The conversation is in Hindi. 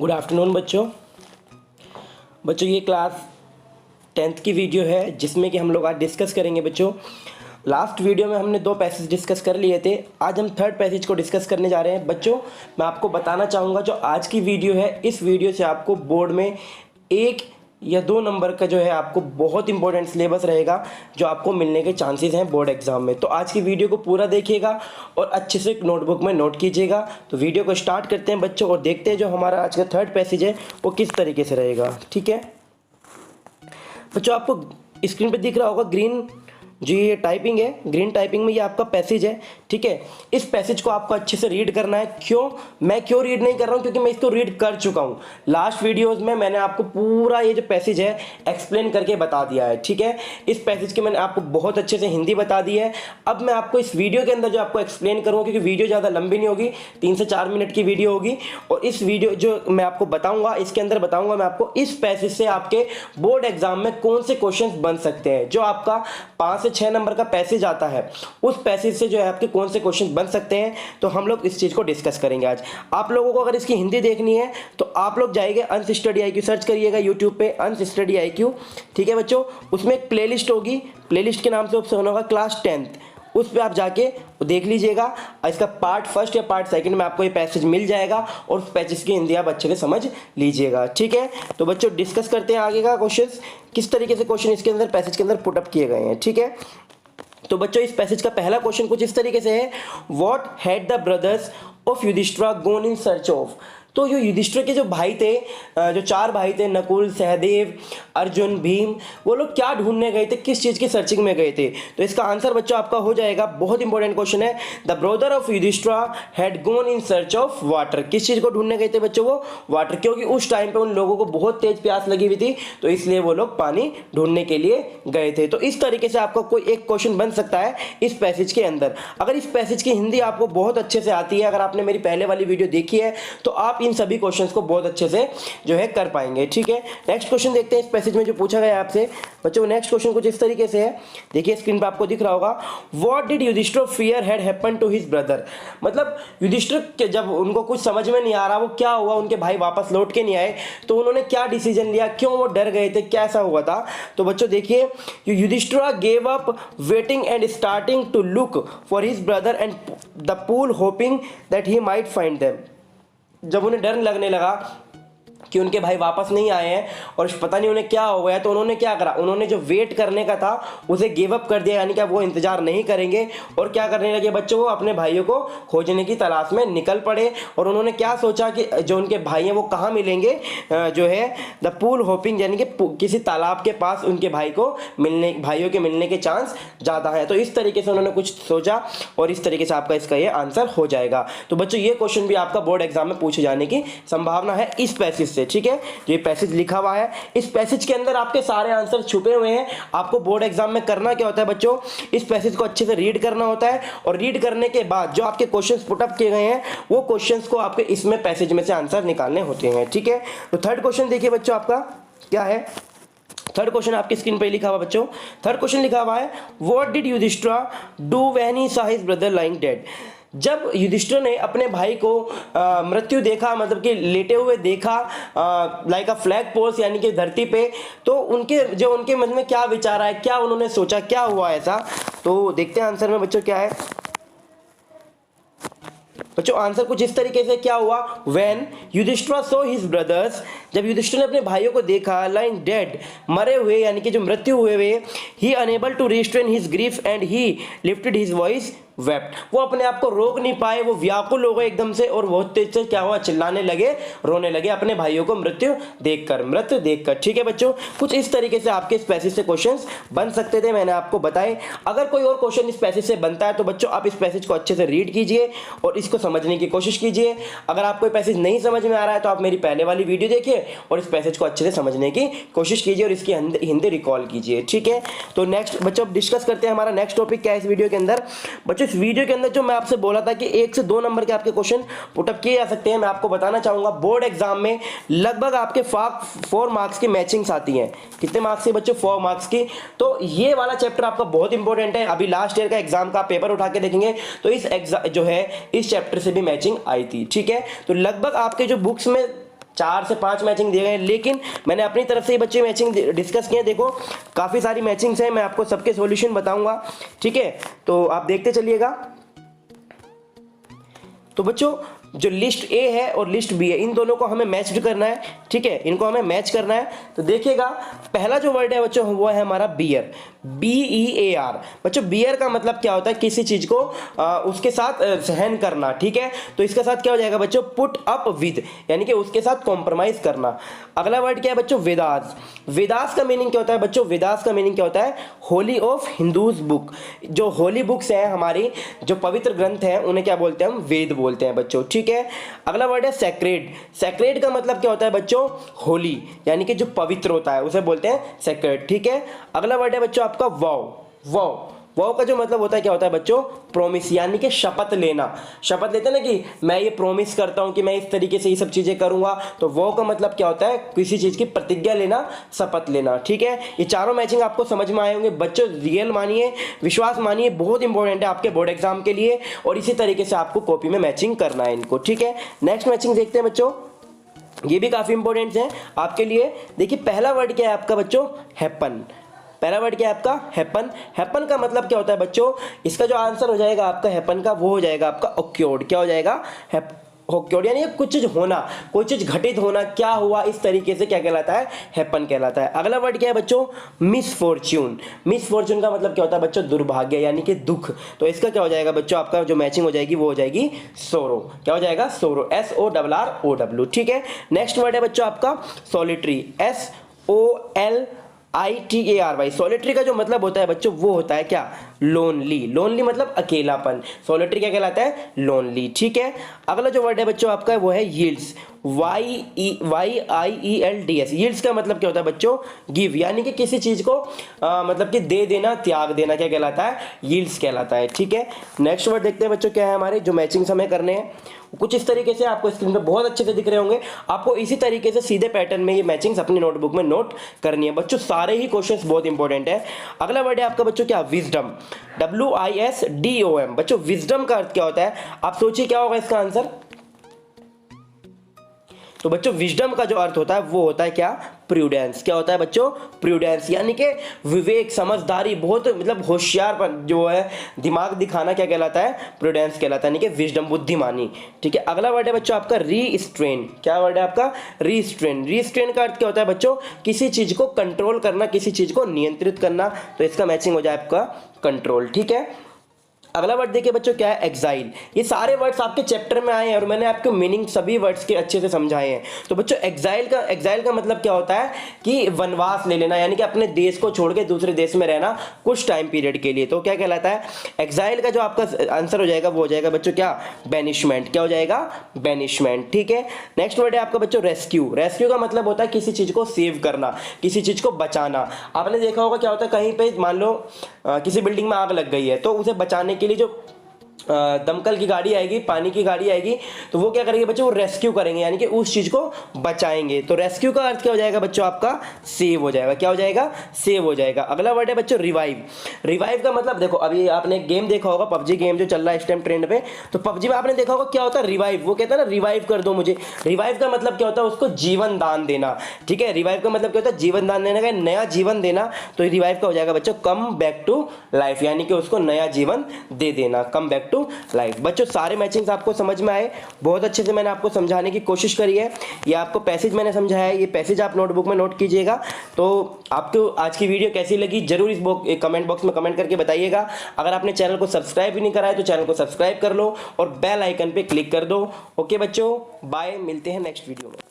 गुड आफ्टरनून बच्चों ये क्लास 10th की वीडियो है जिसमें कि हम लोग आज डिस्कस करेंगे बच्चों। लास्ट वीडियो में हमने 2 पैसेज डिस्कस कर लिए थे, आज हम 3rd पैसेज को डिस्कस करने जा रहे हैं। बच्चों मैं आपको बताना चाहूँगा जो आज की वीडियो है, इस वीडियो से आपको बोर्ड में 1 या 2 नंबर का जो है आपको बहुत इंपॉर्टेंट सिलेबस रहेगा जो आपको मिलने के चांसेस हैं बोर्ड एग्जाम में। तो आज की वीडियो को पूरा देखिएगा और अच्छे से नोटबुक में नोट कीजिएगा। तो वीडियो को स्टार्ट करते हैं बच्चों और देखते हैं जो हमारा आज का 3rd पैसेज है वो किस तरीके से रहेगा। ठीक है बच्चों, आपको स्क्रीन पे दिख रहा होगा ग्रीन, जी ये टाइपिंग है, ग्रीन टाइपिंग में ये आपका पैसेज है। ठीक है, इस पैसेज को आपको अच्छे से रीड करना है। मैं क्यों रीड नहीं कर रहा हूँ, क्योंकि मैं इसको रीड कर चुका हूँ। लास्ट वीडियोस में मैंने आपको पूरा ये जो पैसेज है एक्सप्लेन करके बता दिया है। ठीक है, इस पैसेज के मैंने आपको बहुत अच्छे से हिंदी बता दी है। अब मैं आपको इस वीडियो के अंदर जो आपको एक्सप्लेन करूँगा, क्योंकि वीडियो ज़्यादा लंबी नहीं होगी, 3 से 4 मिनट की वीडियो होगी। और इस वीडियो जो मैं आपको बताऊँगा, इसके अंदर बताऊँगा मैं आपको इस पैसेज से आपके बोर्ड एग्जाम में कौन से क्वेश्चन बन सकते हैं। जो आपका 5 से 6 नंबर का पैसेज आता है, उस पैसेज से जो है आपके कौन से क्वेश्चन बन सकते हैं, तो हम लोग इस चीज़ को डिस्कस करेंगे आज। आप लोगों को अगर इसकी हिंदी देखनी है तो आप लोग जाइए अंश स्टडी IQ सर्च करिएगा यूट्यूब पे, अंश स्टडी IQ। ठीक है बच्चों, उसमें एक प्लेलिस्ट होगी, प्लेलिस्ट के नाम से ऑप्शन होगा क्लास 10th, उस पर आप जाके देख लीजिएगा। इसका पार्ट 1 या पार्ट 2 में आपको ये पैसेज मिल जाएगा और उस पैसेज की हिंदी आप अच्छे से समझ लीजिएगा। ठीक है, तो बच्चों डिस्कस करते हैं आगे का क्वेश्चन, किस तरीके से क्वेश्चन इसके अंदर पैसेज के अंदर पुटअप किए गए हैं। ठीक है, तो बच्चों इस पैसेज का पहला क्वेश्चन कुछ इस तरीके से है, what had the brothers of Yudhishthira gone in search of. तो जो युधिष्ठिर के जो भाई थे, जो 4 भाई थे, नकुल, सहदेव, अर्जुन, भीम, वो लोग क्या ढूंढने गए थे, किस चीज़ की सर्चिंग में गए थे। तो इसका आंसर बच्चों आपका हो जाएगा, बहुत इंपॉर्टेंट क्वेश्चन है, the brother of Yudhishthira had gone in search of water. किस चीज़ को ढूंढने गए थे बच्चों, वो वाटर, क्योंकि उस टाइम पे उन लोगों को बहुत तेज प्यास लगी हुई थी, तो इसलिए वो लोग पानी ढूंढने के लिए गए थे। तो इस तरीके से आपका कोई एक क्वेश्चन बन सकता है इस पैसेज के अंदर। अगर इस पैसेज की हिंदी आपको बहुत अच्छे से आती है, अगर आपने मेरी पहले वाली वीडियो देखी है, तो आप इन सभी क्वेश्चंस को बहुत अच्छे से जो है कर पाएंगे। ठीक है, नेक्स्ट क्वेश्चन देखते हैं इस पैसेज में जो पूछा गया है आपसे बच्चों। नेक्स्ट क्वेश्चन कुछ इस तरीके से है, देखिए स्क्रीन पे आपको दिख रहा होगा, what did Yudhishthira fear had happened to his brother. मतलब युधिष्ठिर जब उनको कुछ समझ में नहीं आ रहा वो क्या हुआ, उनके भाई वापस लौट के नहीं आए, तो उन्होंने क्या डिसीजन लिया, क्यों वो डर गए थे, कैसा हुआ था। तो बच्चों देखिए, Yudhishthira gave up waiting and starting to look for his brother and the pool hoping that he might find them. जब उन्हें डर लगने लगा कि उनके भाई वापस नहीं आए हैं और पता नहीं उन्हें क्या हो गया, तो उन्होंने क्या करा, उन्होंने जो वेट करने का था उसे गिव अप कर दिया, यानी कि वो इंतजार नहीं करेंगे और क्या करने लगे बच्चों, वो अपने भाइयों को खोजने की तलाश में निकल पड़े। और उन्होंने क्या सोचा कि जो उनके भाई हैं वो कहाँ मिलेंगे, जो है द पूल होपिंग, यानी कि किसी तालाब के पास उनके भाइयों के मिलने के चांस ज़्यादा है। तो इस तरीके से उन्होंने कुछ सोचा और इस तरीके से आपका इसका ये आंसर हो जाएगा। तो बच्चों ये क्वेश्चन भी आपका बोर्ड एग्जाम में पूछे जाने की संभावना है इस पैसेज से। ठीक है, जो ये पैसेज लिखा हुआ है, इस पैसेज के अंदर आपके सारे आंसर छुपे हुए हैं। आपको बोर्ड एग्जाम में करना क्या होता है बच्चों, इस पैसेज को अच्छे से रीड करना होता है और रीड करने के बाद जो आपके क्वेश्चंस पुटअप किए गए हैं वो क्वेश्चंस को आपके इसमें पैसेज में से आंसर निकालने होते हैं। ठीक है, तो 3rd क्वेश्चन देखिए बच्चों, आपका क्या है। 3rd क्वेश्चन आपकी स्क्रीन पे लिखा हुआ बच्चों। 3rd क्वेश्चन लिखा हुआ है, what did Yudhishthira do when he saw his brother lying dead. जब युधिष्ठिर ने अपने भाई को मृत्यु देखा, मतलब कि लेटे हुए देखा, लाइक अ फ्लैग पोस्ट, यानी कि धरती पे, तो उनके मन में क्या विचार आया, क्या उन्होंने सोचा, क्या हुआ ऐसा। तो देखते हैं आंसर में बच्चों क्या है। बच्चों आंसर कुछ इस तरीके से क्या हुआ, when Yudhishthira saw his brothers, जब युधिष्ठिर ने अपने भाइयों को देखा, लाइंग डेड, मरे हुए, यानी कि जो मृत्यु हुए हुए, he unable to restrain his grief and he lifted his voice wept. वो अपने आप को रोक नहीं पाए, वो व्याकुल हो गए एकदम से और बहुत तेज से क्या हुआ, चिल्लाने लगे, रोने लगे अपने भाइयों को मृत्यु देखकर। ठीक है बच्चों, कुछ इस तरीके से आपके इस पैसेज से क्वेश्चंस बन सकते थे, मैंने आपको बताए। अगर कोई और क्वेश्चन इस पैसेज से बनता है तो बच्चों आप इस पैसेज को अच्छे से रीड कीजिए और इसको समझने की कोशिश कीजिए। अगर आपको पैसेज नहीं समझ में आ रहा है तो आप मेरी पहले वाली वीडियो देखिए और इस पैसेज को अच्छे से समझने की कोशिश कीजिए और इसकी हिंदी रिकॉल कीजिए। ठीक है, तो नेक्स्ट बच्चों डिस्कस करते हैं हमारा नेक्स्ट टॉपिक क्या है इस वीडियो के अंदर। बच्चों इस वीडियो के अंदर जो मैं आपसे बोला था कि 1 से 2 नंबर के आपके क्वेश्चन पुटअप किए जा सकते हैं, मैं आपको बताना चाहूंगा बोर्ड एग्जाम में लगभग आपके 4 मार्क्स की मैचिंग्स आती हैं। कितने मार्क्स की बच्चों, 4 मार्क्स की। तो ये वाला चैप्टर आपका बहुत इंपॉर्टेंट है। अभी लास्ट ईयर का एग्जाम का पेपर उठा के देखेंगे तो इस एग्जाम जो है इस चैप्टर से भी मैचिंग आई थी। ठीक है, तो लगभग आपके जो बुक्स में 4 से 5 मैचिंग दिए गए, लेकिन मैंने अपनी तरफ से ये बच्चे मैचिंग डिस्कस किए। देखो काफ़ी सारी मैचिंग्स हैं, मैं आपको सबके सॉल्यूशन बताऊंगा, ठीक है, तो आप देखते चलिएगा। तो बच्चों जो लिस्ट ए है और लिस्ट बी है, इन दोनों को हमें मैच करना है, ठीक है, इनको हमें मैच करना है। तो देखिएगा पहला जो वर्ड है बच्चों वो है हमारा बियर, BEAR। बच्चों बियर का मतलब क्या होता है, किसी चीज को उसके साथ सहन करना, ठीक है, तो इसके साथ क्या हो जाएगा बच्चों, पुट अप विद, यानी कि उसके साथ कॉम्प्रोमाइज करना। अगला वर्ड क्या है बच्चों, वेदास। वेदास का मीनिंग क्या होता है बच्चों, वेदास का मीनिंग क्या होता है, होली ऑफ हिंदूज बुक। जो होली बुक्स हैं हमारी, जो पवित्र ग्रंथ हैं, उन्हें क्या बोलते हैं हम, वेद बोलते हैं बच्चों, ठीक है। अगला वर्ड है सैक्रेड। सैक्रेड का मतलब क्या होता है बच्चों, होली, यानी कि जो पवित्र होता है उसे बोलते हैं सैक्रेड, ठीक है। अगला वर्ड है बच्चों आपका वाव। वाव वाव का जो मतलब होता है क्या होता है बच्चों, प्रोमिस, यानी कि शपथ लेना। शपथ लेते हैं ना कि मैं ये प्रोमिस करता हूं कि मैं इस तरीके से ये सब चीजें करूंगा, तो वाव का मतलब क्या होता है, किसी चीज की प्रतिज्ञा लेना, शपथ लेना, ठीक है। ये चारों मैचिंग आपको समझ में आए होंगे बच्चों, रियल मानिए, विश्वास मानिए, बहुत इंपॉर्टेंट है आपके बोर्ड एग्जाम के लिए, और इसी तरीके से आपको कॉपी में मैचिंग करना है इनको, ठीक है। नेक्स्ट मैचिंग देखते हैं बच्चों, ये भी काफी इंपॉर्टेंट है आपके लिए। देखिए पहला वर्ड क्या है आपका बच्चों, हैपन। पहला वर्ड क्या है आपका, हैपन। हैपन का मतलब क्या होता है बच्चों, इसका जो आंसर हो जाएगा आपका हैपन का, वो हो जाएगा आपका ऑक्योर्ड। क्या हो जाएगा, ऑक्योर्ड, यानी कुछ चीज होना, कोई चीज घटित होना, क्या हुआ, इस तरीके से क्या कहलाता है, हैपन कहलाता है। अगला वर्ड क्या है बच्चों, मिसफॉर्च्यून। मिसफॉर्च्यून का मतलब क्या होता है बच्चों, दुर्भाग्य, यानी कि दुख। तो इसका क्या हो जाएगा बच्चों, आपका जो मैचिंग हो जाएगी वो हो जाएगी सोरो। क्या हो जाएगा, सोरो, SORROW, ठीक है। नेक्स्ट वर्ड है बच्चों आपका सॉलिटरी, SOLITARY। सॉलिटरी का जो मतलब होता है बच्चों वो होता है क्या, लोनली। लोनली मतलब अकेलापन, सॉलिटरी क्या कहलाता है, लोनली, ठीक है। अगला जो वर्ड है बच्चों आपका वो है यील्ड्स, YIELDS। यील्ड्स का मतलब क्या होता है बच्चों, गिव, यानी कि किसी चीज को मतलब कि दे देना, त्याग देना, क्या कहलाता है, यील्ड्स कहलाता है, ठीक है। नेक्स्ट वर्ड देखते हैं बच्चों क्या है हमारे, जो मैचिंग हमें करने हैं कुछ इस तरीके से, आपको स्क्रीन पे बहुत अच्छे से दिख रहे होंगे। आपको इसी तरीके से सीधे पैटर्न में ये मैचिंग्स अपनी नोटबुक में नोट करनी है बच्चों, सारे ही क्वेश्चंस बहुत इंपॉर्टेंट है। अगला वर्ड है आपका बच्चों क्या, विजडम, WISDOM। बच्चों विजडम का अर्थ क्या होता है, आप सोचिए क्या होगा इसका आंसर। तो बच्चों विजडम का जो अर्थ होता है वो होता है क्या, प्रूडेंस। क्या होता है बच्चों, प्रूडेंस, यानी कि विवेक, समझदारी, बहुत मतलब होशियारपन जो है, दिमाग दिखाना, क्या कहलाता है, प्रूडेंस कहलाता है, यानी कि विजडम, बुद्धिमानी, ठीक है। अगला वर्ड है बच्चों आपका रीस्ट्रेन। क्या वर्ड है आपका, रीस्ट्रेन। रीस्ट्रेन का अर्थ क्या होता है बच्चों, किसी चीज को कंट्रोल करना, किसी चीज को नियंत्रित करना, तो इसका मैचिंग हो जाए आपका कंट्रोल, ठीक है। अगला वर्ड देखिए बच्चों क्या है, एग्जाइल। ये सारे वर्ड्स आपके चैप्टर में आए हैं और मैंने आपको मीनिंग सभी वर्ड्स के अच्छे से समझाए हैं। तो बच्चों एग्जाइल का मतलब क्या होता है कि वनवास ले लेना, यानी कि अपने देश को छोड़ के दूसरे देश में रहना कुछ टाइम पीरियड के लिए, तो क्या कहलाता है, एग्जाइल का जो आपका आंसर हो जाएगा वो हो जाएगा बच्चों क्या, बैनिशमेंट। क्या हो जाएगा, बैनिशमेंट, ठीक है। नेक्स्ट वर्ड है आपका बच्चों रेस्क्यू। रेस्क्यू का मतलब होता है किसी चीज को सेव करना, किसी चीज को बचाना। आपने देखा होगा क्या होता है, कहीं पे मान लो किसी बिल्डिंग में आग लग गई है, तो उसे बचाने के लिए जो दमकल की गाड़ी आएगी, पानी की गाड़ी आएगी, तो वो क्या करेंगे बच्चों, वो रेस्क्यू करेंगे, यानी कि उस चीज को बचाएंगे। तो रेस्क्यू का अर्थ क्या हो जाएगा बच्चों आपका, सेव हो जाएगा। क्या हो जाएगा, सेव हो जाएगा। अगला वर्ड है बच्चों रिवाइव। रिवाइव का मतलब देखो, अभी आपने एक गेम देखा होगा, पबजी गेम जो चल रहा है इस टाइम ट्रेंड पे, तो पबजी में आपने देखा होगा क्या होता है, रिवाइव। वो कहता है ना, रिवाइव कर दो मुझे। रिवाइव का मतलब क्या होता है, उसको जीवन दान देना, ठीक है। रिवाइव का मतलब क्या होता है, जीवन दान देने का, नया जीवन देना। तो रिवाइव का हो जाएगा बच्चों कम बैक टू लाइफ, यानी कि उसको नया जीवन दे देना, कम बैक टू लाइफ। बच्चों सारे मैचिंग्स आपको समझ में आए, बहुत अच्छे से मैंने आपको समझाने की कोशिश करी है। ये आपको पैसेज मैंने समझाया है, ये पैसेज आप नोटबुक में नोट कीजिएगा। तो आपको आज की वीडियो कैसी लगी जरूर इस कमेंट बॉक्स में कमेंट करके बताइएगा। अगर आपने चैनल को सब्सक्राइब भी नहीं करा है तो चैनल को सब्सक्राइब कर लो और बेल आइकन पे क्लिक कर दो। ओके बच्चों, बाय, मिलते हैं नेक्स्ट वीडियो में।